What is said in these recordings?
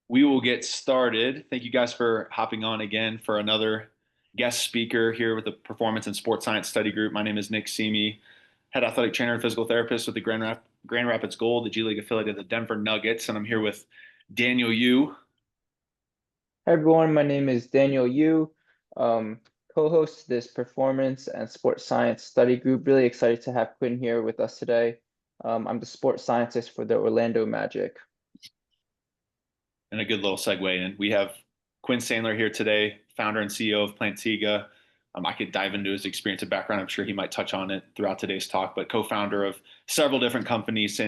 We will get started. Thank you guys for hopping on again for another guest speaker here with the Performance and Sports Science Study Group. My name is Nick Simi, head athletic trainer and physical therapist with the Grand Rapids Gold, the G League affiliate of the Denver Nuggets, and I'm here with Daniel Yu. Hi everyone, my name is Daniel Yu, um, co-host this performance and sports science study group. Really excited to have Quinn here with us today. I'm the sports scientist for the Orlando Magic. And a good little segue in. We have Quin Sandler here today, founder and CEO of Plantiga. I could dive into his experience and background. I'm sure he might touch on it throughout today's talk, but co-founder of several different companies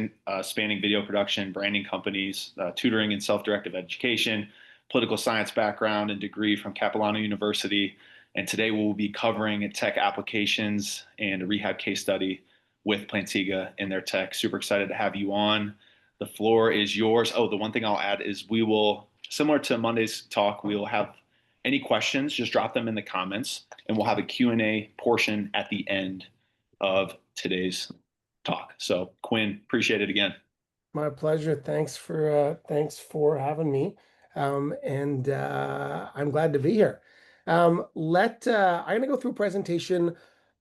spanning video production, branding companies, tutoring and self-directed education, political science background and degree from Capilano University. And today we'll be covering tech applications and a rehab case study with Plantiga and their tech. Super excited to have you on. The floor is yours. Oh, the one thing I'll add is we will, similar to Monday's talk, we will have any questions, just drop them in the comments, and we'll have a Q&A portion at the end of today's talk. So, Quinn, appreciate it again. My pleasure. Thanks for having me. And I'm glad to be here. I'm gonna go through a presentation.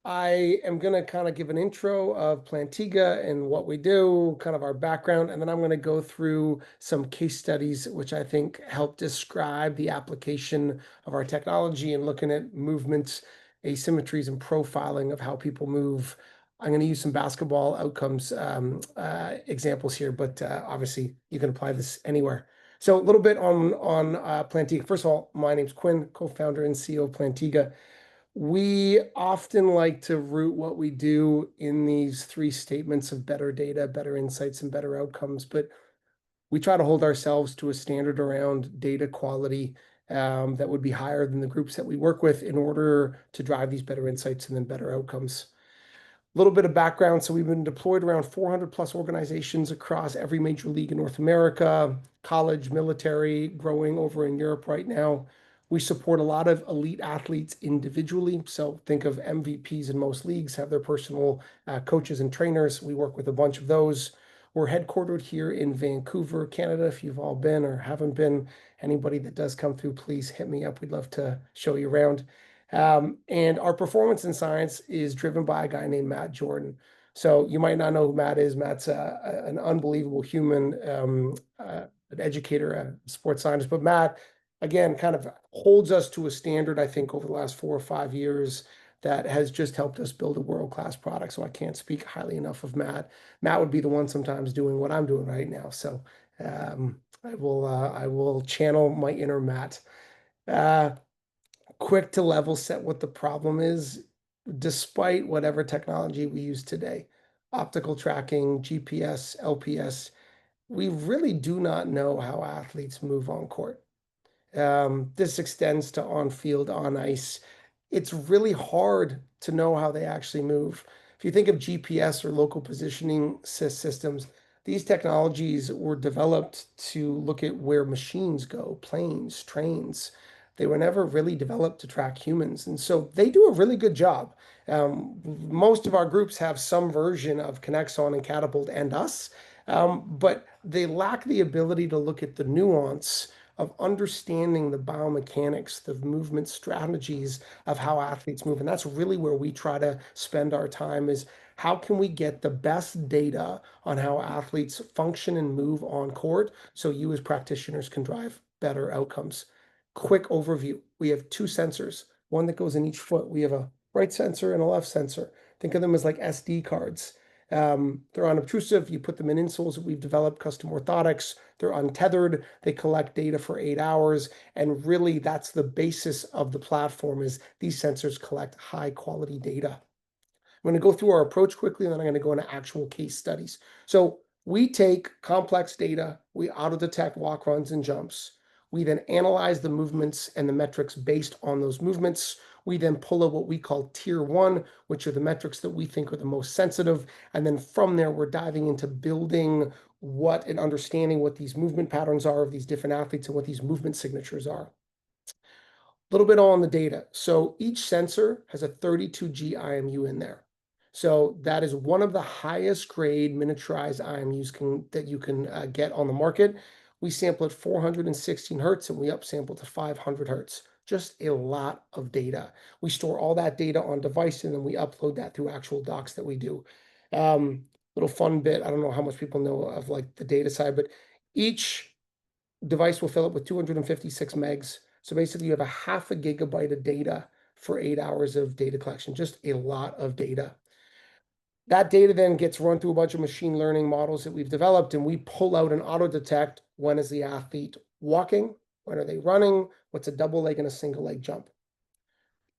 I am gonna kind of give an intro of Plantiga and what we do, kind of our background, and then I'm gonna go through some case studies, which I think help describe the application of our technology and looking at movements, asymmetries, and profiling of how people move. I'm going to use some basketball outcomes examples here, but obviously you can apply this anywhere. So a little bit on Plantiga. First of all, my name's Quinn, co-founder and CEO of Plantiga. We often like to root what we do in these three statements of better data, better insights, and better outcomes, but we try to hold ourselves to a standard around data quality that would be higher than the groups that we work with in order to drive these better insights and then better outcomes. Little bit of background. So we've been deployed around 400 plus organizations across every major league in North America, college, military, growing over in Europe right now. We support a lot of elite athletes individually. So think of MVPs in most leagues have their personal coaches and trainers. We work with a bunch of those. We're headquartered here in Vancouver, Canada. If you've all been or haven't been, anybody that does come through, please hit me up. We'd love to show you around. And our performance in science is driven by a guy named Matt Jordan. So you might not know who Matt is. Matt's an unbelievable human, an educator, a sports scientist. But Matt, again, kind of holds us to a standard, I think, over the last 4 or 5 years that has just helped us build a world-class product. So I can't speak highly enough of Matt. Matt would be the one sometimes doing what I'm doing right now. So I will channel my inner Matt. Quick to level set what the problem is, despite whatever technology we use today, optical tracking, GPS, LPS, we really do not know how athletes move on court. This extends to on field, on ice. It's really hard to know how they actually move. If you think of GPS or local positioning systems, these technologies were developed to look at where machines go, planes, trains. They were never really developed to track humans. And so they do a really good job. Most of our groups have some version of Connexon and Catapult and us, but they lack the ability to look at the nuance of understanding the biomechanics, the movement strategies of how athletes move. And that's really where we try to spend our time is how can we get the best data on how athletes function and move on court so you as practitioners can drive better outcomes. Quick overview. We have two sensors, one that goes in each foot. We have a right sensor and a left sensor. Think of them as like SD cards. They're unobtrusive. You put them in insoles that we've developed, custom orthotics. They're untethered. They collect data for 8 hours. And really, that's the basis of the platform is these sensors collect high quality data. I'm going to go through our approach quickly, and then I'm going to go into actual case studies. So we take complex data, we auto-detect walk, runs, and jumps. We then analyze the movements and the metrics based on those movements. We then pull out what we call tier one, which are the metrics that we think are the most sensitive. And then from there, we're diving into building what and understanding what these movement patterns are of these different athletes and what these movement signatures are. A little bit on the data. So each sensor has a 32G IMU in there. So that is one of the highest grade miniaturized IMUs that you can get on the market. We sample at 416 hertz and we upsample to 500 hertz. Just a lot of data. We store all that data on device and then we upload that through actual docs that we do. Little fun bit, I don't know how much people know of like the data side, but each device will fill up with 256 megs. So basically you have a half a gigabyte of data for 8 hours of data collection, just a lot of data. That data then gets run through a bunch of machine learning models that we've developed, and we pull out and auto detect when is the athlete walking, when are they running, what's a double leg and a single leg jump.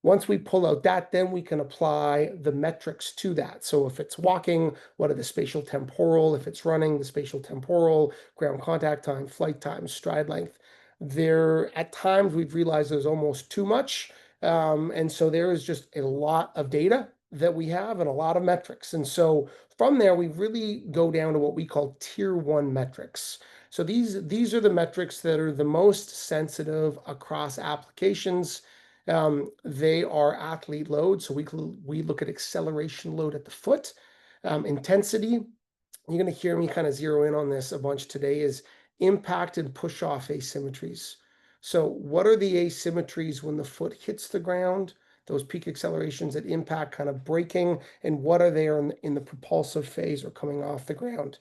Once we pull out that, then we can apply the metrics to that. So if it's walking, what are the spatial temporal? If it's running, the spatial temporal, ground contact time, flight time, stride length. There, at times, we've realized there's almost too much. And so there is just a lot of data that we have and a lot of metrics. And so from there, we really go down to what we call tier one metrics. So these are the metrics that are the most sensitive across applications. They are athlete load. So we look at acceleration load at the foot, intensity. You're going to hear me kind of zero in on this a bunch today is impact and push off asymmetries. So what are the asymmetries when the foot hits the ground? Those peak accelerations that impact kind of braking, and what are they in the propulsive phase or coming off the ground?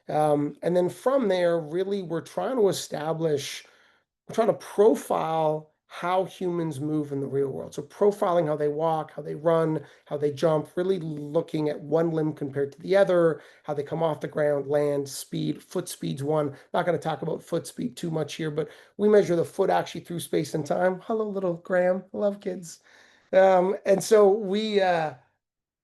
And then from there, really, we're trying to profile how humans move in the real world. So profiling how they walk, how they run, how they jump, really looking at one limb compared to the other, how they come off the ground, land, speed, foot speed's one. Not going to talk about foot speed too much here, but we measure the foot actually through space and time. Hello, little Graham. I love kids. And so we're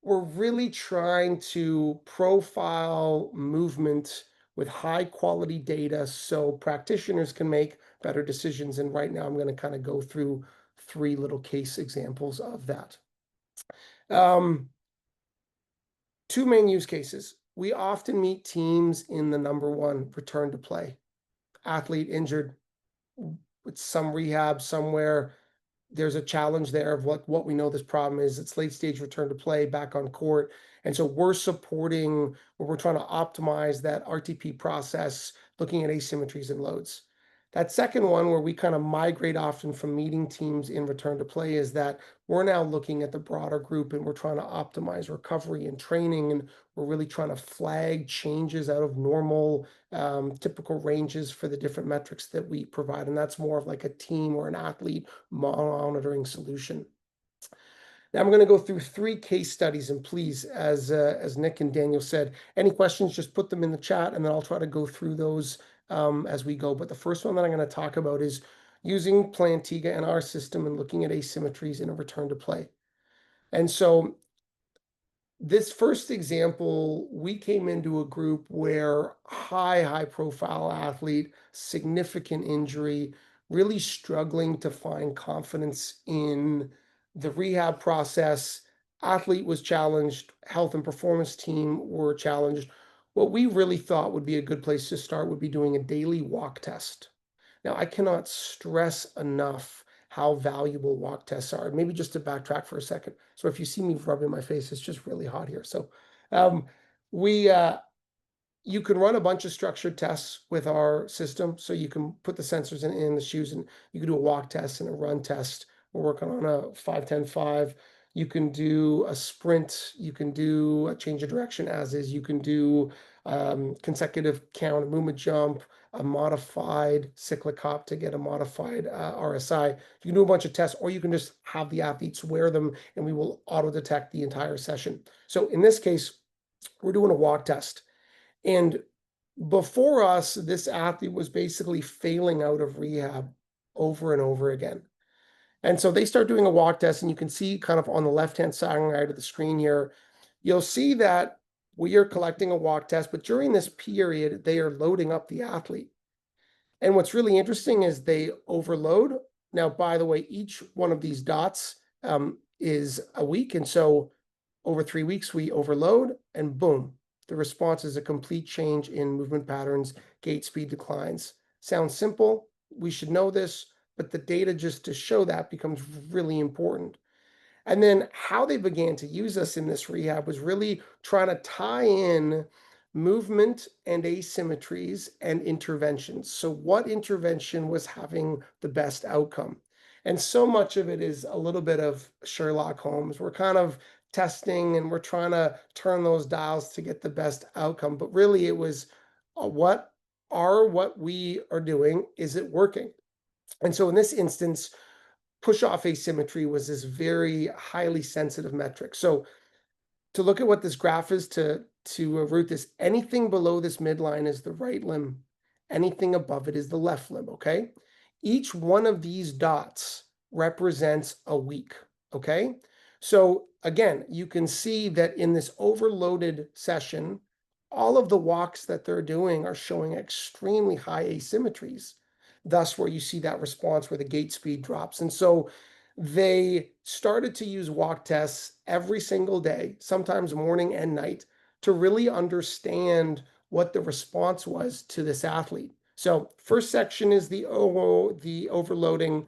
really trying to profile movement with high quality data so practitioners can make better decisions. And right now I'm going to kind of go through 3 little case examples of that. 2 main use cases. We often meet teams in the number 1, return to play. Athlete injured with some rehab somewhere. There's a challenge there of what we know this problem is. It's late stage return to play, back on court. And so we're supporting, where we're trying to optimize that RTP process, looking at asymmetries and loads. That second one, where we kind of migrate often from meeting teams in return to play, is that we're now looking at the broader group and we're trying to optimize recovery and training. And we're really trying to flag changes out of normal, typical ranges for the different metrics that we provide. And that's more of like a team or an athlete monitoring solution. Now I'm going to go through 3 case studies, and please, as Nick and Daniel said, any questions, just put them in the chat, and then I'll try to go through those as we go. But the first one that I'm going to talk about is using Plantiga in our system and looking at asymmetries in a return to play. And so this first example, we came into a group where high profile athlete, significant injury, really struggling to find confidence in the rehab process. Athlete was challenged, health and performance team were challenged. What we really thought would be a good place to start would be doing a daily walk test. Now, I cannot stress enough how valuable walk tests are. Maybe just to backtrack for a second. So if you see me rubbing my face, it's just really hot here. So we you can run a bunch of structured tests with our system. So you can put the sensors in the shoes, and you can do a walk test and a run test. We're working on a 5-10-5. You can do a sprint. You can do a change of direction as is. You can do consecutive count, a movement jump, a modified cyclic hop to get a modified RSI. You can do a bunch of tests, or you can just have the athletes wear them and we will auto detect the entire session. So in this case, we're doing a walk test. And before us, this athlete was basically failing out of rehab over and over again. And so they start doing a walk test, and you can see kind of on the left-hand side of the screen here, you'll see that we are collecting a walk test, but during this period, they are loading up the athlete. And what's really interesting is they overload. Now, by the way, each one of these dots is a week. And so over 3 weeks, we overload, and boom, the response is a complete change in movement patterns, gait speed declines. Sounds simple. We should know this, but the data just to show that becomes really important. And then how they began to use us in this rehab was really trying to tie in movement and asymmetries and interventions. So what intervention was having the best outcome? And so much of it is a little bit of Sherlock Holmes. We're kind of testing and we're trying to turn those dials to get the best outcome. But really it was what we are doing, is it working? And so in this instance, push-off asymmetry was this very highly sensitive metric. So to look at what this graph is, to root this, anything below this midline is the right limb. Anything above it is the left limb, okay? Each one of these dots represents a week, okay? So again, you can see that in this overloaded session, all of the walks that they're doing are showing extremely high asymmetries. Thus, where you see that response where the gait speed drops. And so they started to use walk tests every single day, sometimes morning and night, to really understand what the response was to this athlete. So first section is the overloading.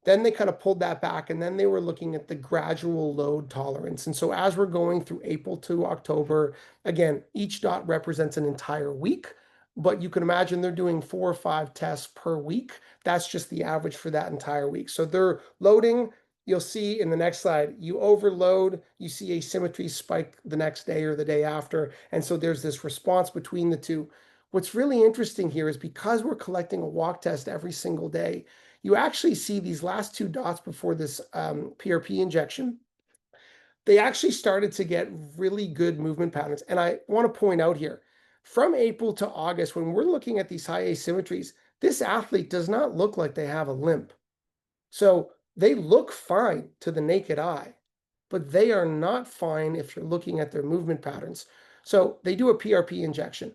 Then they kind of pulled that back, and then they were looking at the gradual load tolerance. And so as we're going through April to October, again, each dot represents an entire week, but you can imagine they're doing 4 or 5 tests per week. That's just the average for that entire week. So they're loading. You'll see in the next slide, you overload, you see asymmetry spike the next day or the day after. And so there's this response between the two. What's really interesting here is because we're collecting a walk test every single day, you actually see these last 2 dots before this PRP injection. They actually started to get really good movement patterns. And I want to point out here, from April to August, when we're looking at these high asymmetries, this athlete does not look like they have a limp. So they look fine to the naked eye, but they are not fine if you're looking at their movement patterns. So they do a PRP injection,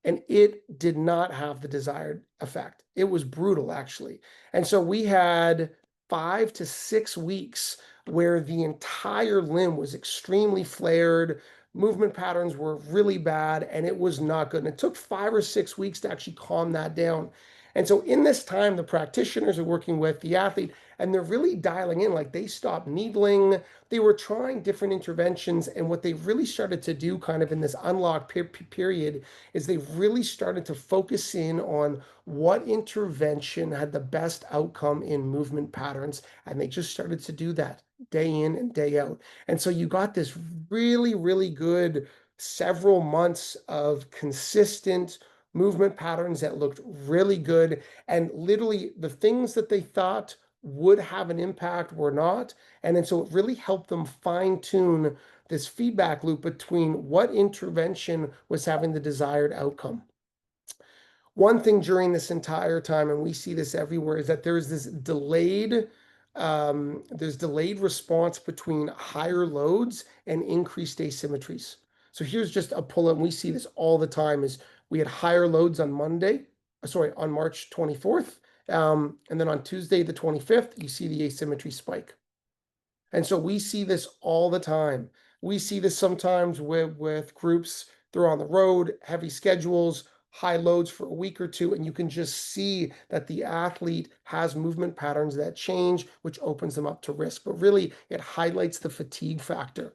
and it did not have the desired effect. It was brutal, actually. And so we had 5 to 6 weeks where the entire limb was extremely flared, movement patterns were really bad, and it was not good. And it took 5 or 6 weeks to actually calm that down. And so in this time, the practitioners are working with the athlete, and they're really dialing in, like they stopped needling, they were trying different interventions. And what they really started to do kind of in this unlock period is they really started to focus in on what intervention had the best outcome in movement patterns. And they just started to do that day in and day out. And so you got this really, really good several months of consistent movement patterns that looked really good. And literally the things that they thought would have an impact were not. And then so it really helped them fine tune this feedback loop between what intervention was having the desired outcome. One thing during this entire time, and we see this everywhere, is that there's this delayed response between higher loads and increased asymmetries. So here's just a pull up. We see this all the time is we had higher loads on on March 24th. And then on Tuesday, the 25th, you see the asymmetry spike. And so we see this all the time. We see this sometimes with groups, they're on the road, heavy schedules, high loads for a week or two, and you can just see that the athlete has movement patterns that change, which opens them up to risk. But really, it highlights the fatigue factor.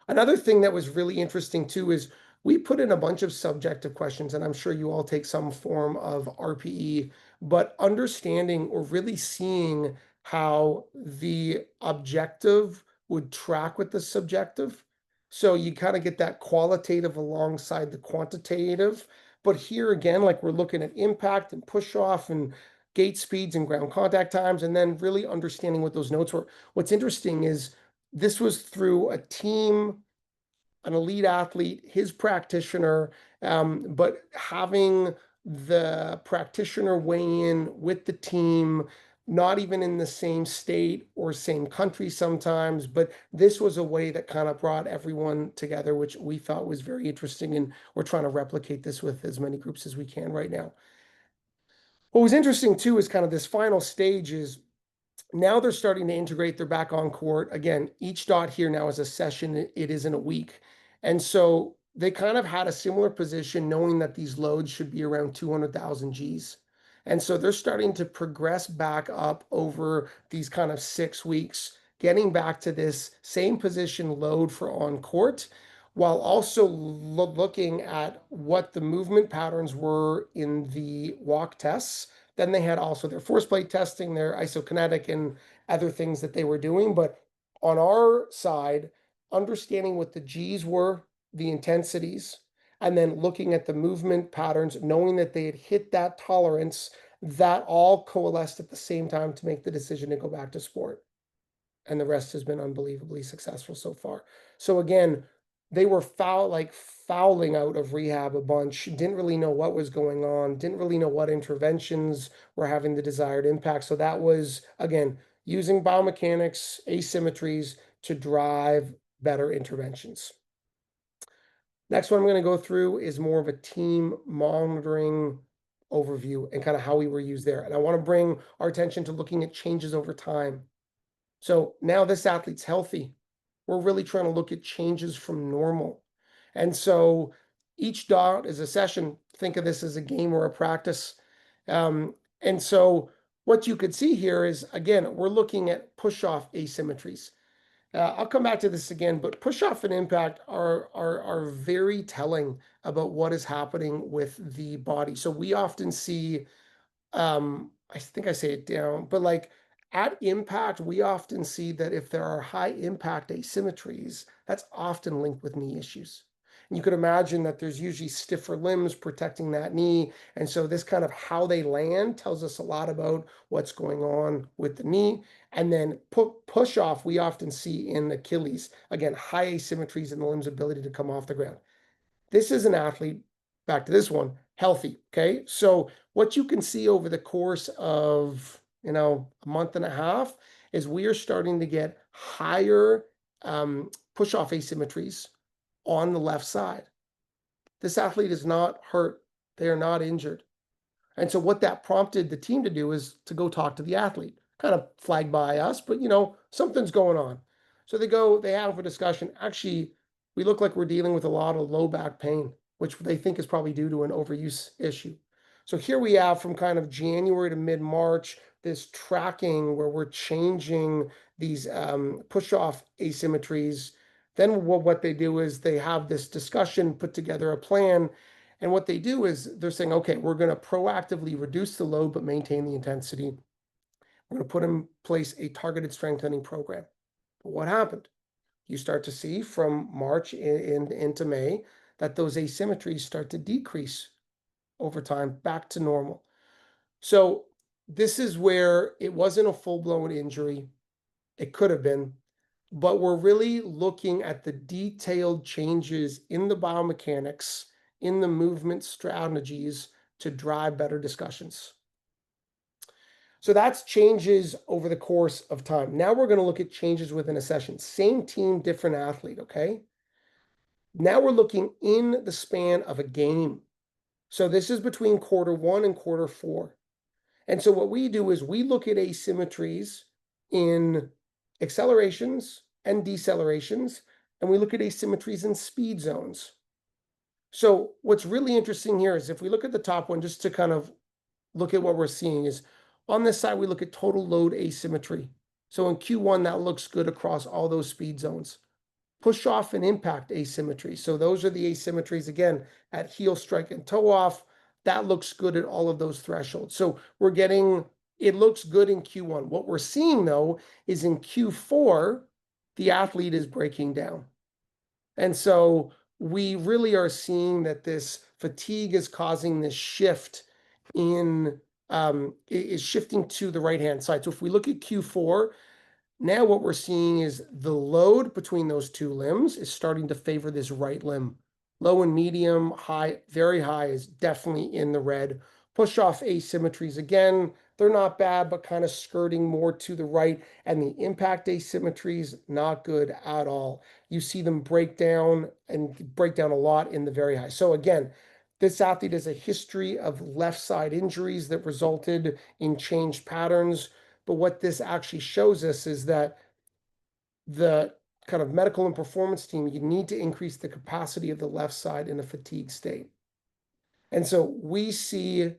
Another thing that was really interesting too is we put in a bunch of subjective questions, and I'm sure you all take some form of RPE, but understanding or really seeing how the objective would track with the subjective. So you kind of get that qualitative alongside the quantitative. But here again, like we're looking at impact and push off and gait speeds and ground contact times, and then really understanding what those notes were. What's interesting is this was through a team, an elite athlete, his practitioner, but having the practitioner weigh in with the team, not even in the same state or same country sometimes, but this was a way that kind of brought everyone together, which we thought was very interesting. And we're trying to replicate this with as many groups as we can right now. What was interesting too is kind of this final stage is now they're starting to integrate. They're back on court. Again, each dot here now is a session. It isn't a week. And so they kind of had a similar position knowing that these loads should be around 200,000 Gs. And so they're starting to progress back up over these kind of 6 weeks, getting back to this same position load for on court. while also looking at what the movement patterns were in the walk tests. Then they had also their force plate testing, their isokinetic and other things that they were doing. But on our side, understanding what the G's were, the intensities, and then looking at the movement patterns, knowing that they had hit that tolerance, that all coalesced at the same time to make the decision to go back to sport. And the rest has been unbelievably successful so far. So again, they were fouling out of rehab a bunch, didn't really know what was going on, didn't really know what interventions were having the desired impact. So that was, again, using biomechanics, asymmetries to drive better interventions. Next one I'm going to go through is more of a team monitoring overview and kind of how we were used there. And I want to bring our attention to looking at changes over time. So now this athlete's healthy. We're really trying to look at changes from normal. And so each dot is a session. Think of this as a game or a practice. And so what you could see here is, again, we're looking at push-off asymmetries. I'll come back to this again, but push-off and impact are very telling about what is happening with the body. So we often see, I think I say it down, but like at impact, we often see that if there are high impact asymmetries, that's often linked with knee issues. And you could imagine that there's usually stiffer limbs protecting that knee. And so this kind of how they land tells us a lot about what's going on with the knee. And then push off, we often see in Achilles, again, high asymmetries in the limb's ability to come off the ground. This is an athlete, back to this one, healthy, okay? So what you can see over the course of, a month and a half is we are starting to get higher push-off asymmetries on the left side. This athlete is not hurt. They are not injured. And so what that prompted the team to do is to go talk to the athlete, kind of flagged by us, but something's going on. So they have a discussion. Actually, we look like we're dealing with a lot of low back pain, which they think is probably due to an overuse issue. So here we have from kind of January to mid-March, this tracking where we're changing these push-off asymmetries. Then what they do is they have this discussion, put together a plan. And what they do is they're saying, okay, we're going to proactively reduce the load but maintain the intensity. We're going to put in place a targeted strengthening program. But what happened? You start to see from March into May that those asymmetries start to decrease over time back to normal. So this is where it wasn't a full-blown injury. It could have been, but we're really looking at the detailed changes in the biomechanics, in the movement strategies to drive better discussions. So that's changes over the course of time. Now we're going to look at changes within a session. Same team, different athlete, okay? Now we're looking in the span of a game. So this is between quarter 1 and quarter 4. And so what we do is we look at asymmetries in accelerations and decelerations, and we look at asymmetries in speed zones. So what's really interesting here is if we look at the top one, just to kind of look at what we're seeing is on this side, we look at total load asymmetry. So in Q1, that looks good across all those speed zones. Push off and impact asymmetry. So those are the asymmetries, again, at heel, strike, and toe off. That looks good at all of those thresholds. So it looks good in Q1. What we're seeing, though, is in Q4, the athlete is breaking down. And so we really are seeing that this fatigue is causing this shift is shifting to the right-hand side. So if we look at Q4, now what we're seeing is the load between those two limbs is starting to favor this right limb. Low and medium, high, very high is definitely in the red. Push off asymmetries, again, they're not bad, but kind of skirting more to the right. And the impact asymmetries, not good at all. You see them break down a lot in the very high. So again, this athlete has a history of left side injuries that resulted in changed patterns. But what this actually shows us is that the kind of medical and performance team, you need to increase the capacity of the left side in a fatigue state. And so we see,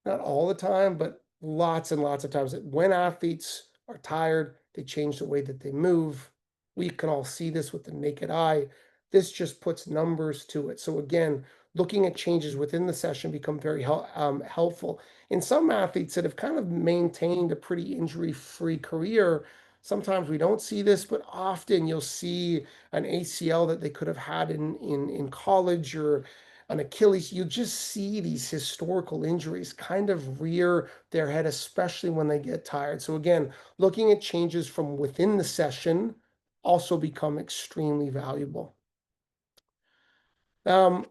not all the time, but lots and lots of times that when athletes are tired, they change the way that they move. We can all see this with the naked eye. This just puts numbers to it. So again, looking at changes within the session become very helpful. In some athletes that have kind of maintained a pretty injury-free career, sometimes we don't see this, but often you'll see an ACL that they could have had in college, or an Achilles. You just see these historical injuries kind of rear their head, especially when they get tired. So again, looking at changes from within the session also become extremely valuable. Um,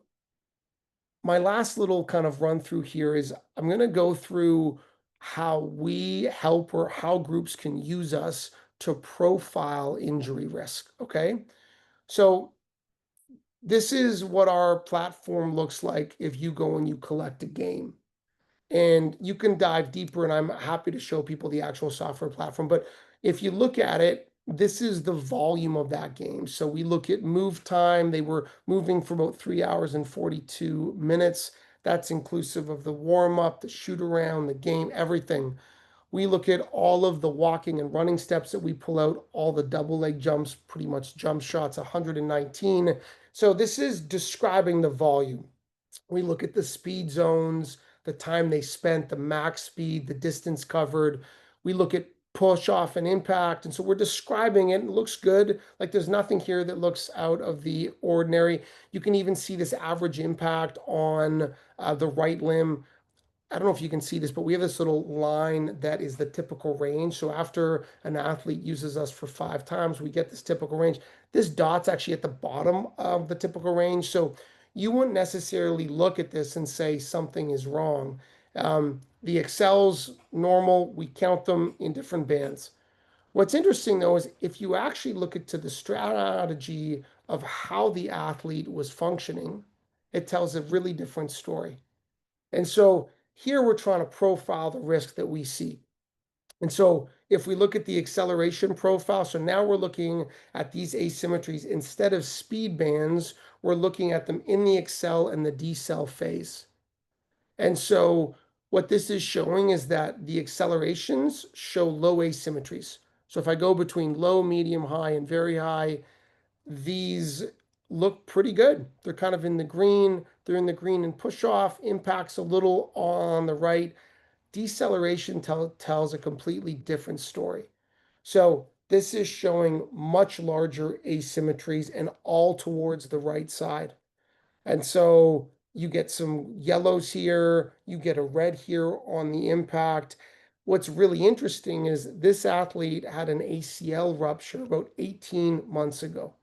my last little kind of run through here is I'm going to go through how we help, or how groups can use us to profile injury risk. Okay. So this is what our platform looks like if you go and you collect a game. And you can dive deeper, and I'm happy to show people the actual software platform. But if you look at it, this is the volume of that game. So we look at move time. They were moving for about 3 hours and 42 minutes. That's inclusive of the warm up, the shoot around, the game, everything. We look at all of the walking and running steps that we pull out, all the double leg jumps, pretty much jump shots, 119. So this is describing the volume. We look at the speed zones, the time they spent, the max speed, the distance covered. We look at push off and impact. And so we're describing it. It looks good. Like there's nothing here that looks out of the ordinary. You can even see this average impact on the right limb. I don't know if you can see this, but we have this little line that is the typical range. So after an athlete uses us for 5 times, we get this typical range. This dot's actually at the bottom of the typical range. So you wouldn't necessarily look at this and say something is wrong. The Excel's normal. We count them in different bands. What's interesting though is if you actually look into the strategy of how the athlete was functioning, it tells a really different story. And so here we're trying to profile the risk that we see. And so if we look at the acceleration profile, so now we're looking at these asymmetries. Instead of speed bands, we're looking at them in the accel and the decel phase. And so what this is showing is that the accelerations show low asymmetries. So if I go between low, medium, high, and very high, these look pretty good. They're kind of in the green. They're in the green and push off. Impacts a little on the right. Deceleration tells a completely different story. So this is showing much larger asymmetries and all towards the right side. And so you get some yellows here, you get a red here on the impact. What's really interesting is this athlete had an ACL rupture about 18 months ago.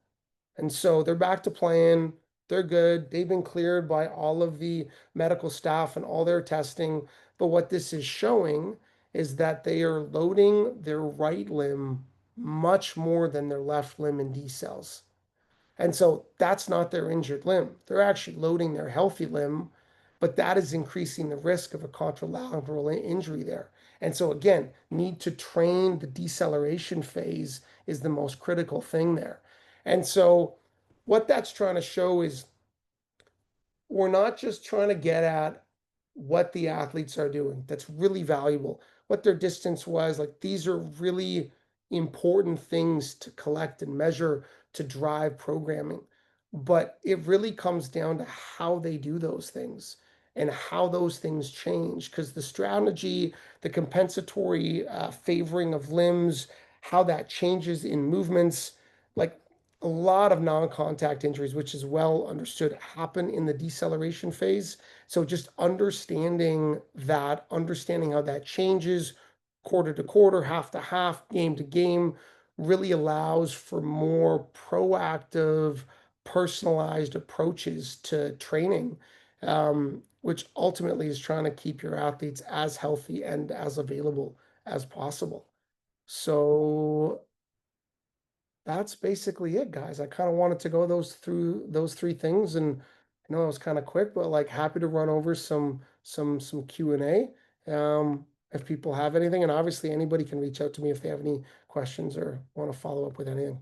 And so they're back to playing. They're good. They've been cleared by all of the medical staff and all their testing. But what this is showing is that they are loading their right limb much more than their left limb in D cells. And so that's not their injured limb. They're actually loading their healthy limb, but that is increasing the risk of a contralateral injury there. And so again, need to train the deceleration phase is the most critical thing there. And so what that's trying to show is we're not just trying to get at what the athletes are doing. That's really valuable. What their distance was, like these are really important things to collect and measure to drive programming. But it really comes down to how they do those things and how those things change. Because the strategy, the compensatory favoring of limbs, how that changes in movements, like a lot of non-contact injuries, which is well understood, happen in the deceleration phase. So just understanding that, understanding how that changes quarter to quarter, half to half, game to game, really allows for more proactive, personalized approaches to training, which ultimately is trying to keep your athletes as healthy and as available as possible. So that's basically it, guys. I kind of wanted to go through those three things, and I know it was kind of quick, but like happy to run over some Q&A if people have anything, and obviously anybody can reach out to me if they have any questions or want to follow up with anything.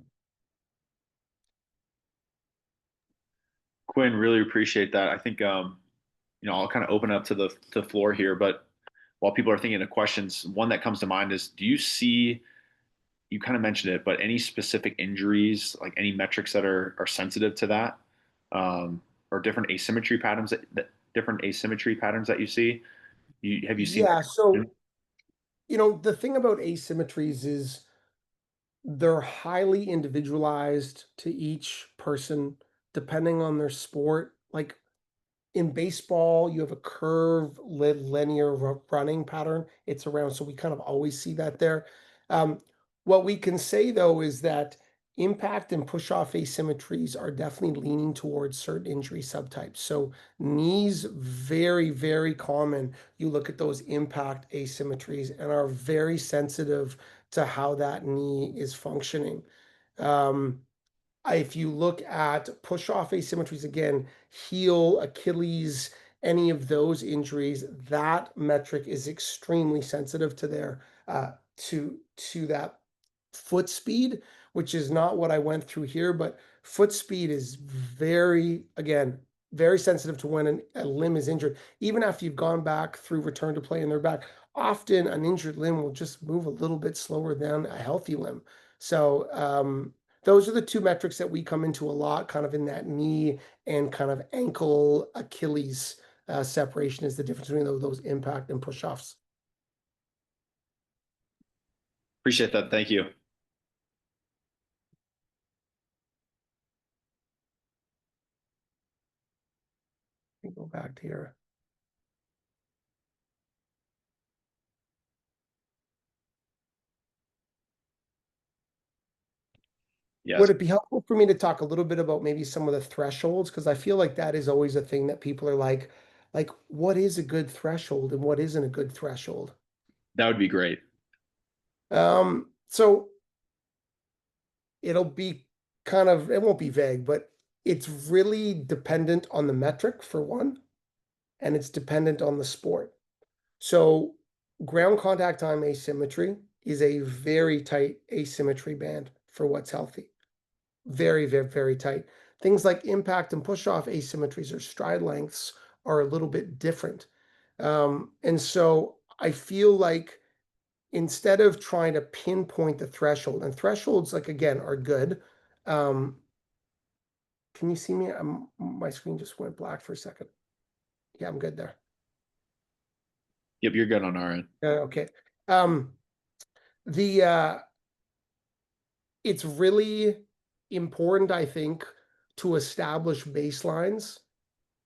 Quinn, really appreciate that. I think I'll kind of open up to the floor here, but while people are thinking of questions, one that comes to mind is: do you see you kind of mentioned it, but any specific injuries, like any metrics that are sensitive to that, or different asymmetry patterns that different asymmetry patterns that you see? Have you seen Yeah, that? so the thing about asymmetries is they're highly individualized to each person depending on their sport. Like in baseball, you have a curve linear running pattern. It's around, so we kind of always see that there. Um, what we can say though is that impact and push off asymmetries are definitely leaning towards certain injury subtypes. So knees, very, very common. You look at those impact asymmetries and are very sensitive to how that knee is functioning. Um, if you look at push off asymmetries again, heel, Achilles, any of those injuries, that metric is extremely sensitive to their to that foot speed, which is not what I went through here, but foot speed is very, again, very sensitive to when a limb is injured. Even after you've gone back through return to play and they're back, often an injured limb will just move a little bit slower than a healthy limb. So those are the two metrics that we come into a lot, kind of in that knee and kind of ankle Achilles separation is the difference between those impact and push offs. Appreciate that. Thank you. Let me go back to here. Yes, Would it be helpful for me to talk a little bit about maybe some of the thresholds? Because I feel like that is always a thing that people are like, what is a good threshold and what isn't a good threshold? that would be great. So it'll be kind of, it won't be vague, but it's really dependent on the metric for one, and it's dependent on the sport. So ground contact time asymmetry is a very tight asymmetry band for what's healthy. Very, very, very tight. Things like impact and push off asymmetries or stride lengths are a little bit different. And so I feel like instead of trying to pinpoint the threshold, and thresholds, like again, are good. Um, can you see me? My screen just went black for a second. Yeah, I'm good there. Yep, you're good on our end. Okay. Um, the it's really important, I think, to establish baselines.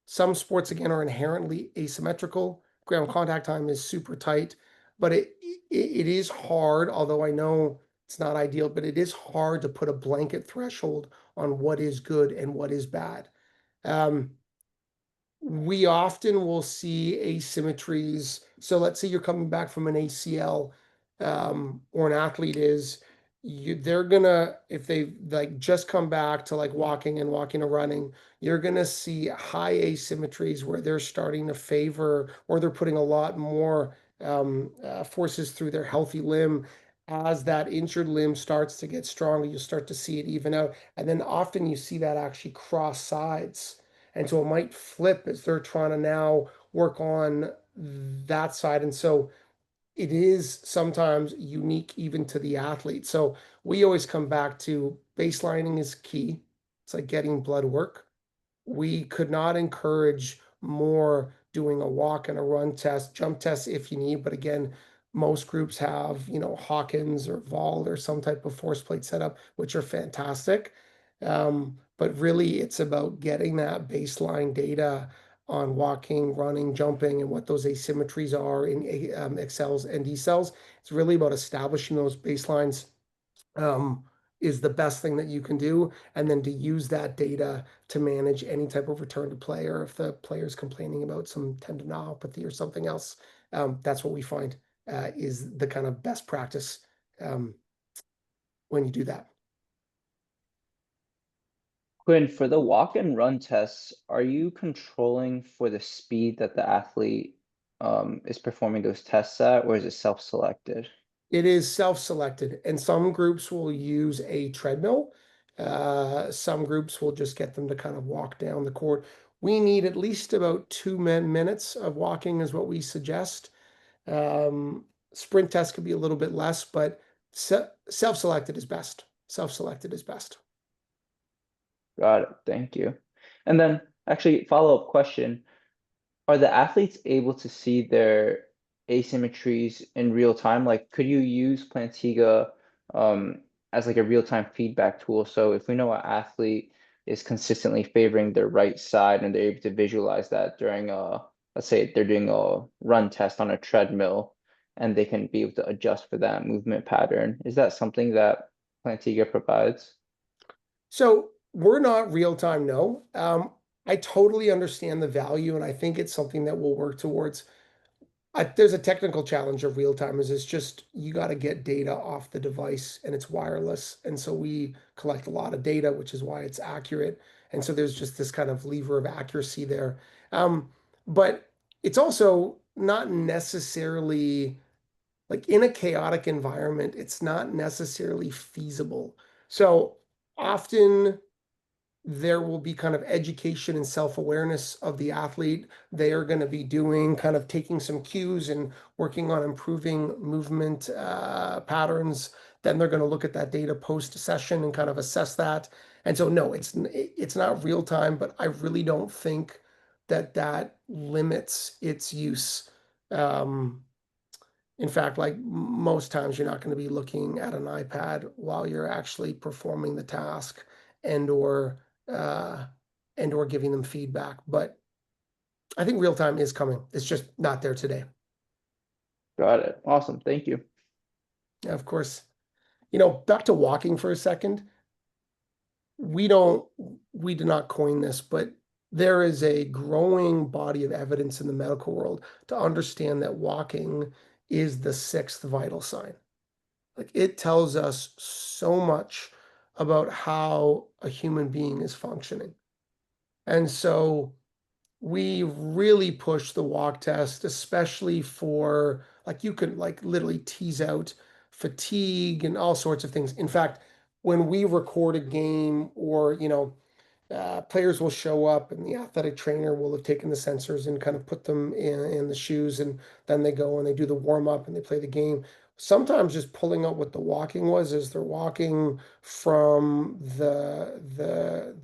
Some sports, again, are inherently asymmetrical. Ground contact time is super tight, but it is hard, although I know it's not ideal, but it is hard to put a blanket threshold on what is good and what is bad. We often will see asymmetries. So let's say you're coming back from an ACL, or an athlete is, they're gonna, if they like just come back to like walking and running, you're gonna see high asymmetries where they're starting to favor, or they're putting a lot more forces through their healthy limb. As that injured limb starts to get stronger, you start to see it even out. And then often you see that actually cross sides. And so it might flip as they're trying to now work on that side. And so it is sometimes unique even to the athlete. So we always come back to baselining is key. It's like getting blood work. We could not encourage more doing a walk and a run test, jump test if you need. But again, most groups have, Hawkins or Vault or some type of force plate setup, which are fantastic. But really, it's about getting that baseline data on walking, running, jumping, and what those asymmetries are in accels and decels. It's really about establishing those baselines. Um, is the best thing that you can do, and then to use that data to manage any type of return to play, or if the player is complaining about some tendinopathy or something else. That's what we find is the kind of best practice um, when you do that. Quinn, for the walk and run tests, are you controlling for the speed that the athlete is performing those tests at, or is it self-selected? It is self-selected, and some groups will use a treadmill. Some groups will just get them to kind of walk down the court. We need at least about 2 minutes of walking is what we suggest. Sprint test could be a little bit less, but Self-selected is best. Self-selected is best. Got it. Thank you. And then actually follow-up question. Are the athletes able to see their asymmetries in real time? Like, could you use Plantiga um, as like a real-time feedback tool? So if we know an athlete is consistently favoring their right side and they're able to visualize that during let's say they're doing a run test on a treadmill and they can be able to adjust for that movement pattern. Is that something that Plantiga provides? So we're not real time, no. I totally understand the value, and I think it's something that we'll work towards. There's a technical challenge of real time is it's just you got to get data off the device and it's wireless. And so we collect a lot of data, which is why it's accurate. And so there's just this kind of lever of accuracy there. But it's also not necessarily like in a chaotic environment, it's not necessarily feasible. So often there will be kind of education and self-awareness of the athlete. They are going to be doing kind of taking some cues and working on improving movement patterns. Then they're going to look at that data post session and kind of assess that. And so, no, it's not real time, but I really don't think that that limits its use. Um, in fact, like most times, you're not going to be looking at an iPad while you're actually performing the task and or uh, and or giving them feedback. But I think real time is coming. It's just not there today. Got it. Awesome. Thank you. Of course, back to walking for a second. We don't we did not coin this, but there is a growing body of evidence in the medical world to understand that walking is the sixth vital sign. Like it tells us so much about how a human being is functioning. And so we really push the walk test, especially for like you could like literally tease out fatigue and all sorts of things. In fact, when we record a game or, players will show up and the athletic trainer will have taken the sensors and kind of put them in the shoes and then they go and they do the warm up and they play the game. Sometimes just pulling out what the walking was as they're walking from the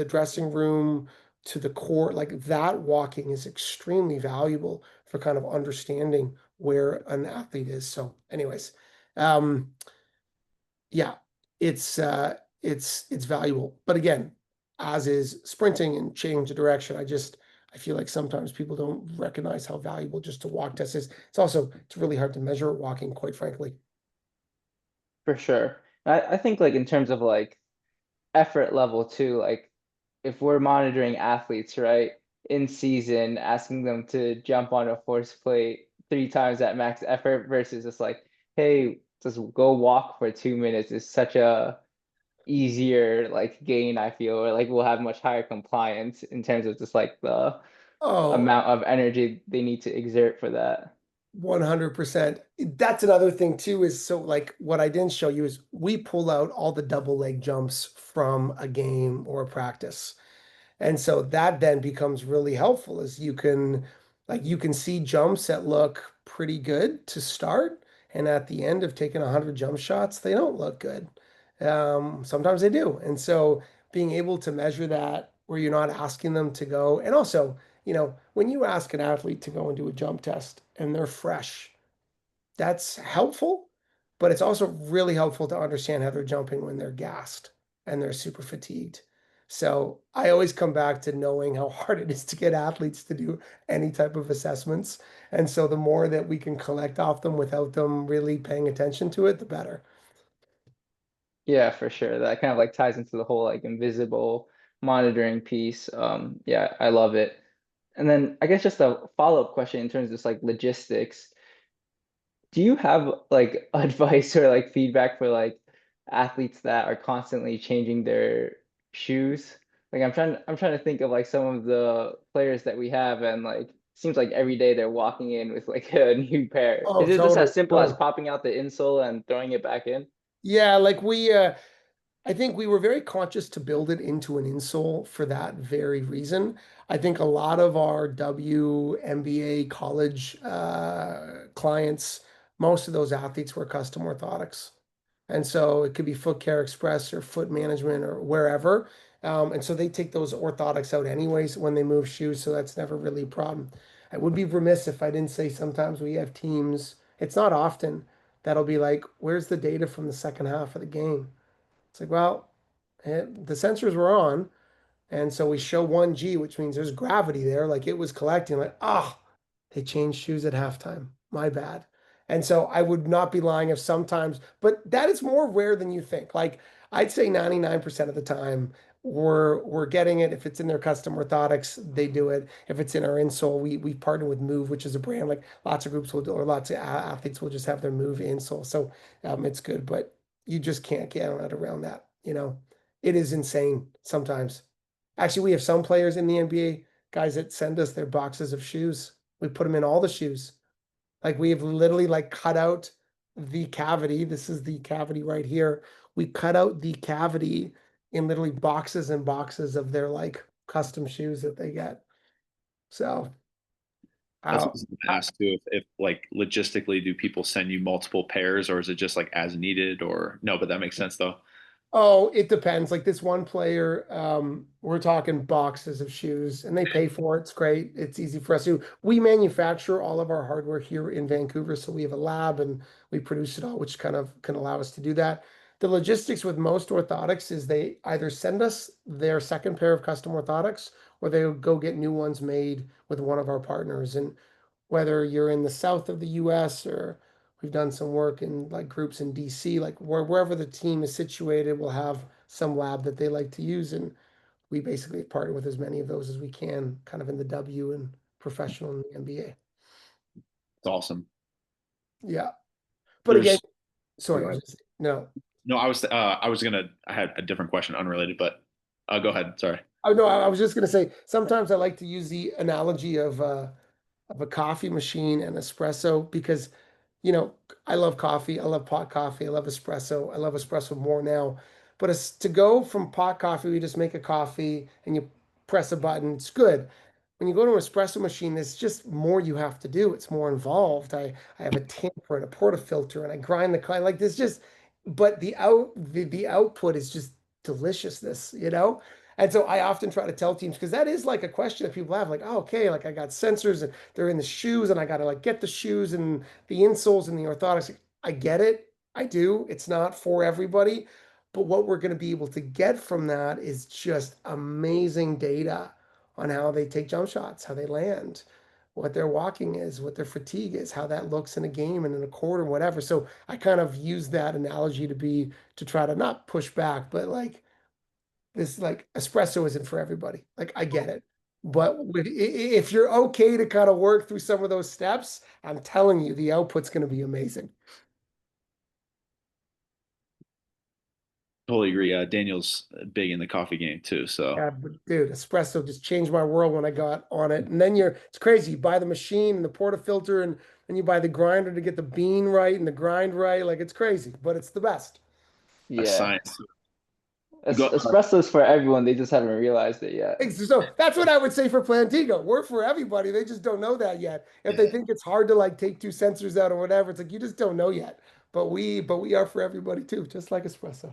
dressing room to the court, like that walking is extremely valuable for kind of understanding where an athlete is. So, anyways, um, yeah, it's valuable. But again, as is sprinting and change of direction, I feel like sometimes people don't recognize how valuable just a walk test is. It's really hard to measure walking, quite frankly. For sure. I think like in terms of like effort level too, like if we're monitoring athletes, right, in season, asking them to jump on a force plate 3 times at max effort versus just like, hey, just go walk for 2 minutes is such a easier like gain, I feel, or like we'll have much higher compliance in terms of just like the Oh, amount of energy they need to exert for that. 100%. That's another thing too, is so like what I didn't show you is we pull out all the double leg jumps from a game or a practice. And so that then becomes really helpful as you can see jumps that look pretty good to start. And at the end of taking 100 jump shots, they don't look good. Sometimes they do. And so being able to measure that where you're not asking them to go. And also, when you ask an athlete to go and do a jump test and they're fresh, that's helpful, but it's also really helpful to understand how they're jumping when they're gassed and they're super fatigued. So I always come back to knowing how hard it is to get athletes to do any type of assessments. And so the more that we can collect off them without them really paying attention to it, the better. Yeah, for sure. That kind of like ties into the whole like invisible monitoring piece. Yeah, I love it. And then I guess just a follow-up question in terms of just like logistics. Do you have like advice or like feedback for like athletes that are constantly changing their shoes? Like I'm trying to think of like some of the players that we have and like seems like every day they're walking in with like a new pair. Oh, Is it just totally, as simple as totally. popping out the insole and throwing it back in? Yeah, I think we were very conscious to build it into an insole for that very reason. I think a lot of our WNBA college clients, most of those athletes were custom orthotics. And so it could be Foot Care Express or Foot Management or wherever. And so they take those orthotics out anyways when they move shoes. So that's never really a problem. I would be remiss if I didn't say sometimes we have teams, it's not often, that'll be like, where's the data from the second half of the game? It's like, well, the sensors were on. And so we show 1G, which means there's gravity there. Like it was collecting, like, oh, they changed shoes at halftime. My bad. And so I would not be lying if sometimes, but that is more rare than you think. Like I'd say 99% of the time we're getting it. If it's in their custom orthotics, they do it. If it's in our insole, we partner with Move, which is a brand like lots of groups will do, or lots of athletes will just have their Move insole. So it's good, but you just can't get around that. It is insane sometimes. Actually, we have some players in the NBA, guys that send us their boxes of shoes. We put them in all the shoes. Like we have literally like cut out the cavity. This is the cavity right here. We cut out the cavity in literally boxes and boxes of their like custom shoes that they get. So, That's uh, what I was going to ask too. If like logistically, do people send you multiple pairs, or is it just like as needed? Or no, but that makes sense though. oh, it depends. Like this one player, we're talking boxes of shoes and they pay for it. It's great. It's easy for us to. We manufacture all of our hardware here in Vancouver. So we have a lab and we produce it all, which kind of can allow us to do that. The logistics with most orthotics is they either send us their second pair of custom orthotics or they go get new ones made with one of our partners. And whether you're in the south of the US or we've done some work in like groups in DC, like wherever the team is situated, we'll have some lab that they like to use. And we basically partner with as many of those as we can, kind of in the W and professional in the NBA. It's awesome. Yeah. But again, There's oh, sorry, go ahead. no. No, I had a different question, unrelated, but go ahead. Sorry. Oh no, I was just gonna say sometimes I like to use the analogy of a coffee machine and espresso because, you know, I love coffee. I love pot coffee. I love espresso. I love espresso more now. But it's to go from pot coffee, we just make a coffee and you press a button. It's good. When you go to an espresso machine, there's just more you have to do. It's more involved. I have a tamper and a portafilter and I grind the kind like there's just, but the output is just deliciousness. And so I often try to tell teams because that is like a question that people have, like, oh, okay, like I got sensors and they're in the shoes and I got to like get the shoes and the insoles and the orthotics. I get it. I do. It's not for everybody. But what we're going to be able to get from that is just amazing data on how they take jump shots, how they land, what their walking is, what their fatigue is, how that looks in a game and in a quarter, whatever. So I kind of use that analogy to try to not push back, but like this like espresso isn't for everybody. Like I get it. But if you're okay to kind of work through some of those steps, I'm telling you, the output's going to be amazing. Totally agree. Daniel's big in the coffee game too. So Yeah, but dude, espresso just changed my world when I got on it. And then it's crazy. You buy the machine and the portafilter and then you buy the grinder to get the bean right and the grind right. Like it's crazy, but it's the best. a Yeah. science. Go. Espresso's for everyone. They just haven't realized it yet. So that's what I would say for Plantiga. We're for everybody. They just don't know that yet. If they think it's hard to like take two sensors out or whatever, it's like you just don't know yet. But we are for everybody too, just like espresso.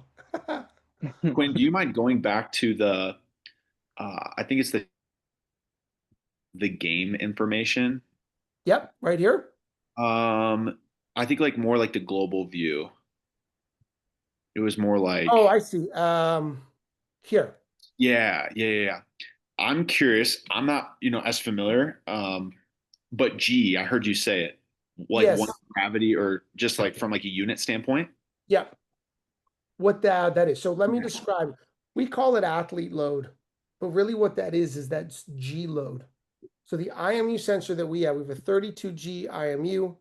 Quinn, do you mind going back to the I think it's the game information. Yep, right here. I think like more like the global view. It was more Oh, like I see. Here. yeah. I'm curious. I'm not, as familiar. But G, I heard you say it. Like one Yes. gravity or just like from like a unit standpoint. Yep. What that is. So let me Okay. describe. We call it athlete load, but really what that is that's G load. So the IMU sensor that we have a 32G IMU.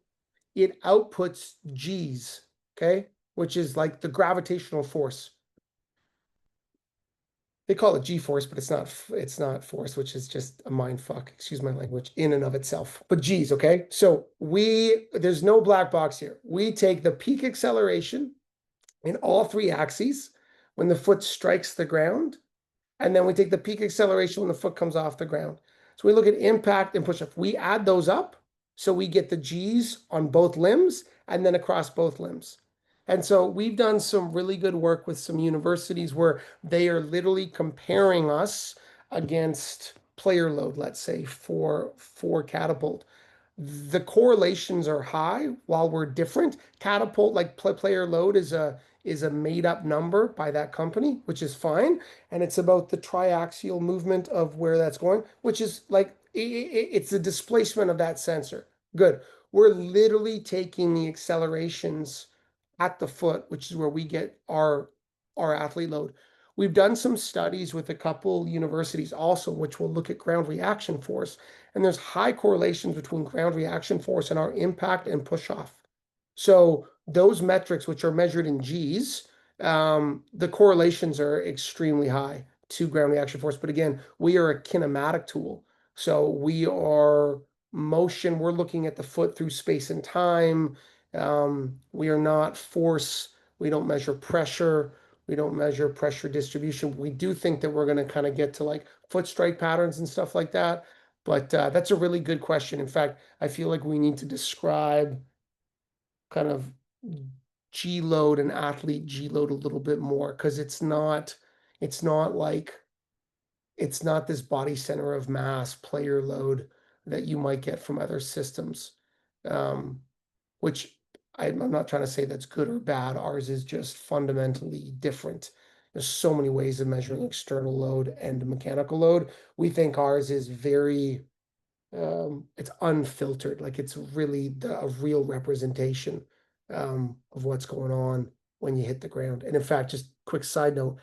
It outputs G's, okay, which is like the gravitational force. They call it G force, but it's not force, which is just a mind fuck, excuse my language, in and of itself. But G's, okay? So there's no black box here. We take the peak acceleration in all three axes when the foot strikes the ground, and then we take the peak acceleration when the foot comes off the ground. So we look at impact and push up. We add those up, so we get the G's on both limbs and then across both limbs. And so we've done some really good work with some universities where they are literally comparing us against player load, let's say, for Catapult. The correlations are high while we're different. Catapult, like player load, is a made up number by that company, which is fine. And it's about the triaxial movement of where that's going, which is like it's the displacement of that sensor. Good. We're literally taking the accelerations at the foot, which is where we get our athlete load. We've done some studies with a couple universities also, which will look at ground reaction force, and there's high correlations between ground reaction force and our impact and push off. So those metrics, which are measured in G's, the correlations are extremely high to ground reaction force. But again, we are a kinematic tool. So we are motion, we're looking at the foot through space and time. We are not force, we don't measure pressure, we don't measure pressure distribution. We do think that we're going to kind of get to like foot strike patterns and stuff like that. But that's a really good question. In fact, I feel like we need to describe kind of G load and athlete G load a little bit more because it's not like it's not this body center of mass player load that you might get from other systems. Which I'm not trying to say that's good or bad. Ours is just fundamentally different. There's so many ways of measuring external load and mechanical load. We think ours is very it's unfiltered, like it's really a real representation of what's going on when you hit the ground. And in fact, just quick side note,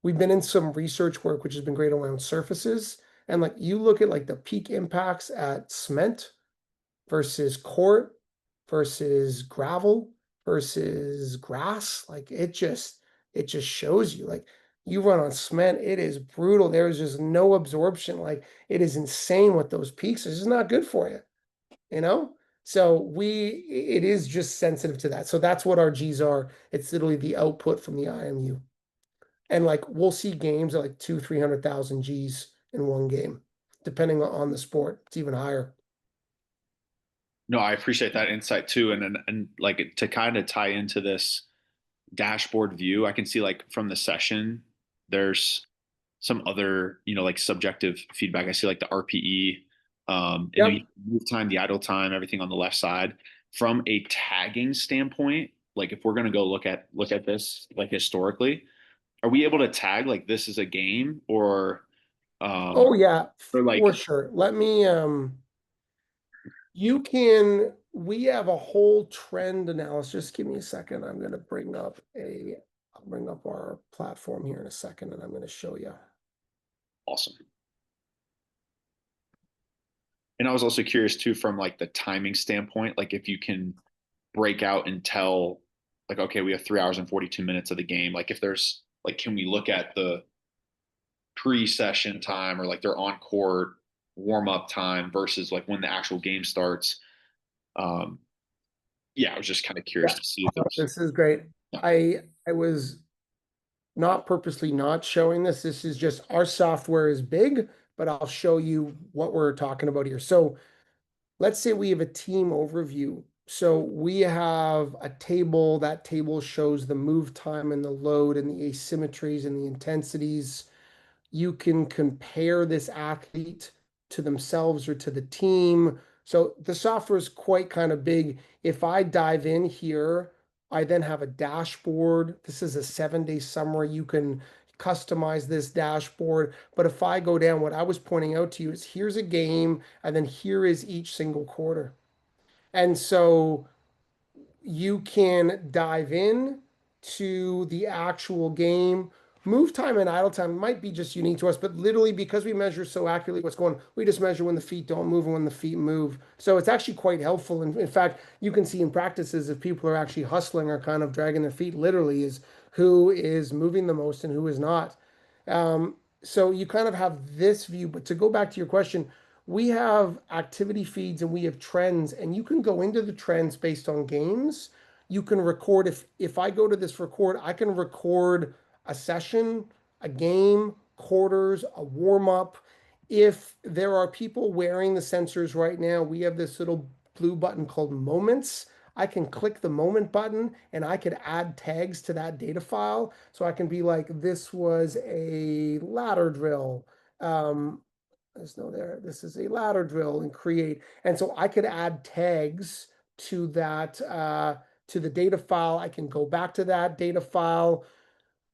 we've been in some research work which has been great around surfaces, and like you look at like the peak impacts at cement versus court versus gravel versus grass, like it just shows you, like you run on cement, it is brutal. There's just no absorption. Like it is insane what those peaks are. It's just not good for you, you know? So it is just sensitive to that. So that's what our G's are. It's literally the output from the IMU. And like we'll see games at like 300,000 G's in one game, depending on the sport. It's even higher. No, I appreciate that insight too. And like to kind of tie into this dashboard view, I can see like from the session, there's some other, like subjective feedback. I see like the RPE, and Yep. the move time, the idle time, everything on the left side. From a tagging standpoint, like if we're gonna go look at this like historically, are we able to tag like this is a game Oh um yeah, or for like sure. Let me you can we have a whole trend analysis. Just give me a second. I'll bring up our platform here in a second and I'm going to show you. awesome. And I was also curious too from like the timing standpoint, like if you can break out and tell like okay, we have 3 hours and 42 minutes of the game. Like if there's like can we look at the pre-session time or like their on court warm up time versus like when the actual game starts. Um, yeah, I was just kind of Yeah, curious to see if there's. this is great. Yeah, I was not purposely not showing this. This is just our software is big, but I'll show you what we're talking about here. So let's say we have a team overview. So we have a table. That table shows the move time and the load and the asymmetries and the intensities. You can compare this athlete to themselves or to the team. So the software is quite kind of big. If I dive in here, I then have a dashboard. This is a 7-day summary. You can customize this dashboard. But if I go down, what I was pointing out to you is here's a game, and then here is each single quarter. And so you can dive in to the actual game. Move time and idle time might be just unique to us, but literally because we measure so accurately what's going on, we just measure when the feet don't move and when the feet move. So it's actually quite helpful. And in fact, you can see in practices if people are actually hustling or kind of dragging their feet, literally is who is moving the most and who is not. So you kind of have this view, but to go back to your question, we have activity feeds and we have trends, and you can go into the trends based on games. You can record if I go to this record, I can record a session, a game, quarters, a warm up. If there are people wearing the sensors right now, we have this little blue button called moments. I can click the moment button and I could add tags to that data file. So I can be like, this was a ladder drill. There's no there. This is a ladder drill and create. And so I could add tags to that to the data file. I can go back to that data file.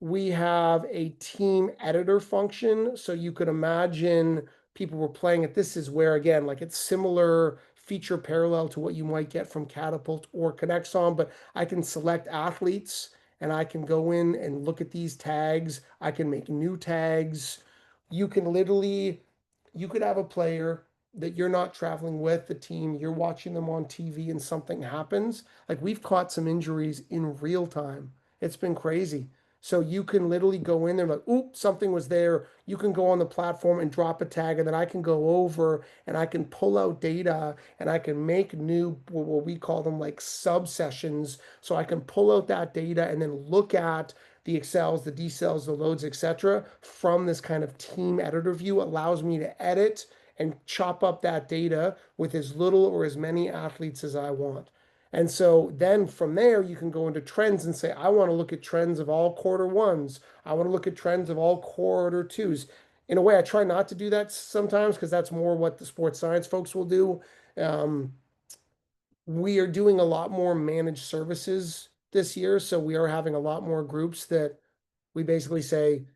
We have a team editor function. So you could imagine people were playing it. This is where, again, like it's similar feature parallel to what you might get from Catapult or Connexon, but I can select athletes and I can go in and look at these tags. I can make new tags. You can literally, you could have a player that you're not traveling with the team, you're watching them on TV and something happens. Like we've caught some injuries in real time. It's been crazy. So you can literally go in there like, oop, something was there. You can go on the platform and drop a tag, and then I can go over and I can pull out data and I can make new, what we call them like sub sessions. So I can pull out that data and then look at the accels, the decels, the loads, etc. from this kind of team editor view. Allows me to edit and chop up that data with as little or as many athletes as I want. And so then from there, you can go into trends and say, I want to look at trends of all quarter ones. I want to look at trends of all quarter twos. In a way, I try not to do that sometimes because that's more what the sports science folks will do. Um, we are doing a lot more managed services this year. So we are having a lot more groups that we basically say,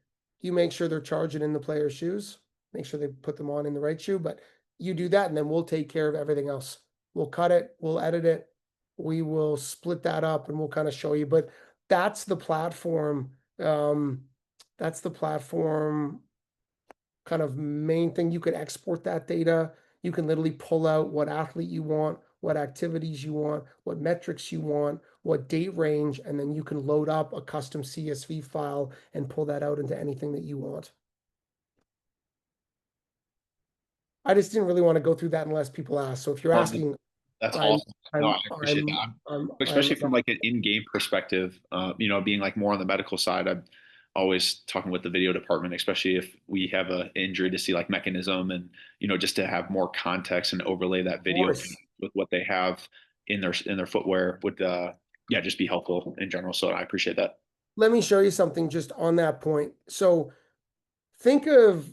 you make sure they're charging in the player's shoes, make sure they put them on in the right shoe, but you do that and then we'll take care of everything else. We'll cut it, we'll edit it, we will split that up and we'll kind of show you. But that's the platform. That's the platform kind of main thing. You could export that data. You can literally pull out what athlete you want, what activities you want, what metrics you want, what date range, and then you can load up a custom CSV file and pull that out into anything that you want. I just didn't really want to go through that unless people ask. So if you're asking, That's I'm, awesome. No, I appreciate that. I'm Especially from like an in-game perspective, being like more on the medical side, I'm always talking with the video department, especially if we have an injury to see like mechanism and, just to have more context and overlay that of video course. with what they have in their footwear would, yeah, just be helpful in general. So I appreciate that. Let me show you something just on that point. So think of,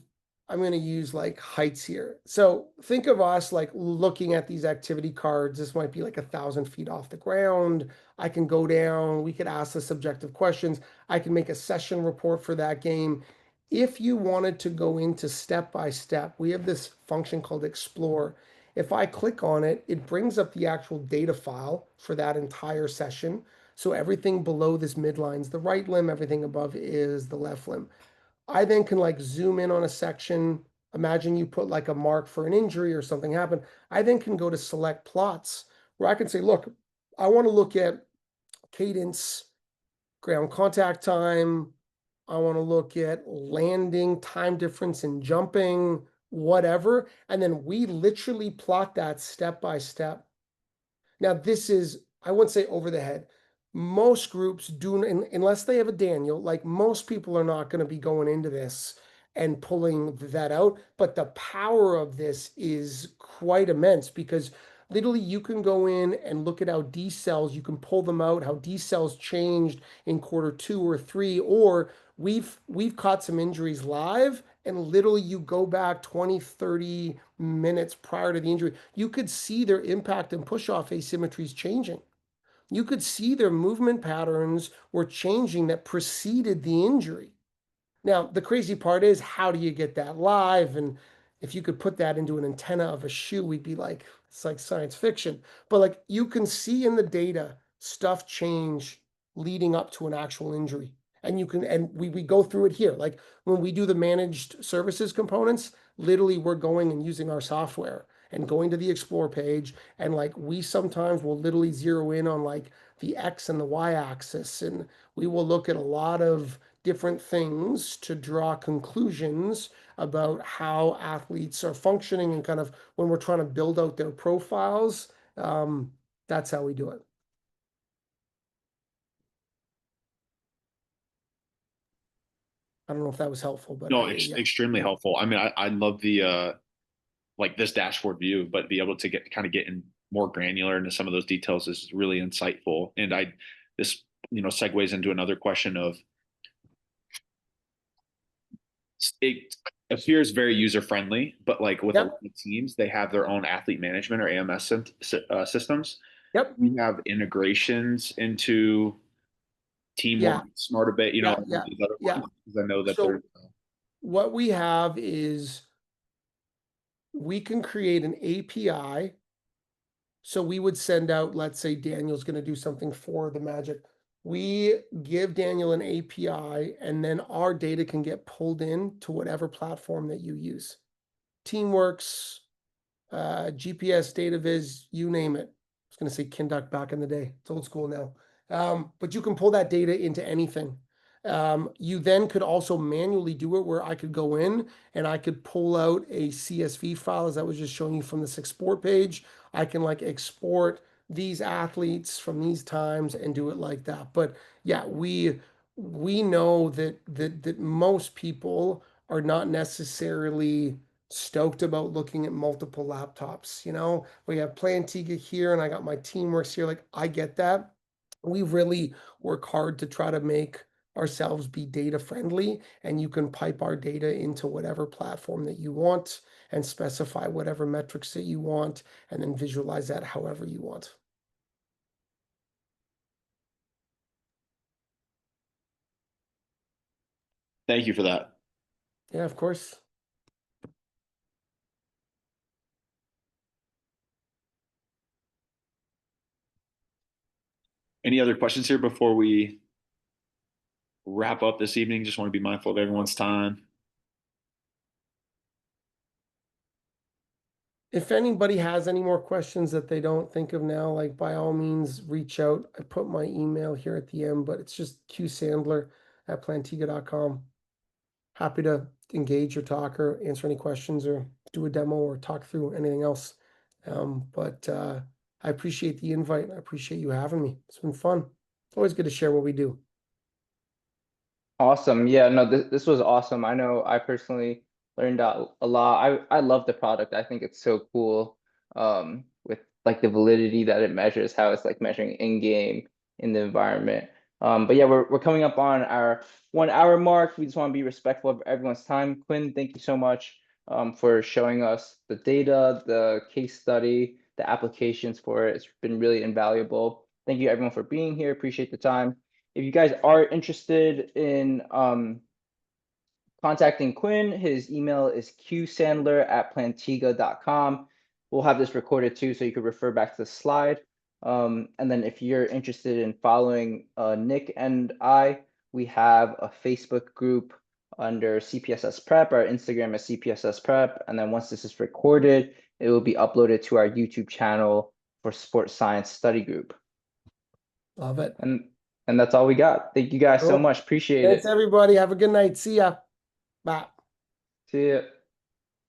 I'm going to use like heights here. So think of us like looking at these activity cards. This might be like 1,000 feet off the ground. I can go down. We could ask the subjective questions. I can make a session report for that game. If you wanted to go into step by step, we have this function called explore. If I click on it, it brings up the actual data file for that entire session. So everything below this midline is the right limb, everything above is the left limb. I then can like zoom in on a section. Imagine you put like a mark for an injury or something happened. I then can go to select plots where I can say, look, I want to look at cadence, ground contact time. I want to look at landing, time difference in jumping, whatever. And then we literally plot that step by step. Now, this is, I wouldn't say over the head. Most groups do, unless they have a Daniel, like most people are not going to be going into this and pulling that out. But the power of this is quite immense because literally you can go in and look at how D cells, you can pull them out, how D cells changed in quarter 2 or 3, or we've caught some injuries live and literally you go back 20, 30 minutes prior to the injury, you could see their impact and push off asymmetries changing. You could see their movement patterns were changing that preceded the injury. Now, the crazy part is, how do you get that live? And if you could put that into an antenna of a shoe, we'd be like, it's like science fiction. But like you can see in the data stuff change leading up to an actual injury. And you can, and we go through it here. Like when we do the managed services components, literally we're going and using our software and going to the explore page. And like we sometimes will literally zero in on like the X and the Y axis. And we will look at a lot of different things to draw conclusions about how athletes are functioning and kind of when we're trying to build out their profiles. That's how we do it. I don't know if that was helpful, but No, yeah. extremely helpful. I mean, I love the like this dashboard view, but be able to get in more granular into some of those details is really insightful. And this, segues into another question of, it appears very user friendly, but like with a lot Yep, of teams, they have their own athlete management or AMS systems. yep, We have integrations into yeah, Teamwork, Smart a bit, yeah, all yeah, these other yeah. ones, because I know that So there's what we have is we can create an API. So we would send out, let's say Daniel's going to do something for the Magic. We give Daniel an API, and then our data can get pulled in to whatever platform that you use. Teamworks, GPS, data viz, you name it. I was going to say Kinduck back in the day. It's old school now. But you can pull that data into anything. You then could also manually do it where I could go in and I could pull out a CSV file, as I was just showing you from this export page. I can like export these athletes from these times and do it like that. But yeah, we know that most people are not necessarily stoked about looking at multiple laptops. We have Plantiga here and I got my Teamworks here. Like, I get that. We really work hard to try to make ourselves be data friendly, and you can pipe our data into whatever platform that you want and specify whatever metrics that you want and then visualize that however you want. Thank you for that. Yeah, of course. Any other questions here before we wrap up this evening? Just want to be mindful of everyone's time. If anybody has any more questions that they don't think of now, like by all means, reach out. I put my email here at the end, but it's just qsandler@plantiga.com. Happy to engage or talk or answer any questions or do a demo or talk through anything else. But I appreciate the invite. I appreciate you having me. It's been fun. It's always good to share what we do. Awesome. Yeah, no, this was awesome. I know I personally learned out a lot. I love the product. I think it's so cool. With like the validity that it measures, how it's like measuring in game in the environment. But yeah, we're coming up on our 1 hour mark. We just want to be respectful of everyone's time. Quinn, thank you so much for showing us the data, the case study, the applications for it. It's been really invaluable. Thank you everyone for being here. Appreciate the time. If you guys are interested in contacting Quinn, his email is qsandler@plantiga.com. We'll have this recorded too, so you could refer back to the slide. And then if you're interested in following Nick and I, we have a Facebook group under CPSS Prep. Our Instagram is CPSS Prep. And then once this is recorded, it will be uploaded to our YouTube channel for Sports Science Study Group. Love it. And that's all we got. Thank you guys so Cool. much. Appreciate Thanks, it. everybody. Have a good night. See ya. Bye. See ya.